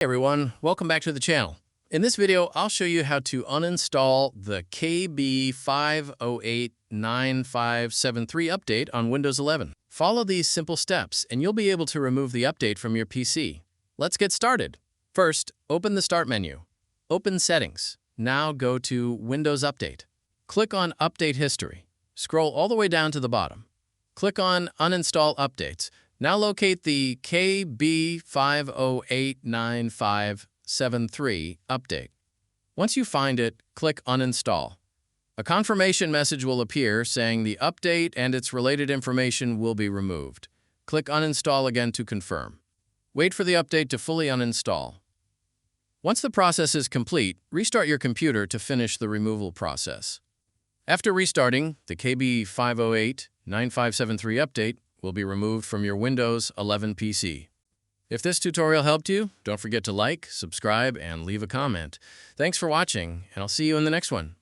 Hey everyone, welcome back to the channel. In this video, I'll show you how to uninstall the KB5089573 update on Windows 11. Follow these simple steps and you'll be able to remove the update from your PC. Let's get started. First, open the Start menu. Open Settings. Now go to Windows Update. Click on Update History. Scroll all the way down to the bottom. Click on Uninstall Updates. Now locate the KB5089573 update. Once you find it, click Uninstall. A confirmation message will appear saying the update and its related information will be removed. Click Uninstall again to confirm. Wait for the update to fully uninstall. Once the process is complete, restart your computer to finish the removal process. After restarting, the KB5089573 update will be removed from your Windows 11 PC. If this tutorial helped you, don't forget to like, subscribe, and leave a comment. Thanks for watching, and I'll see you in the next one.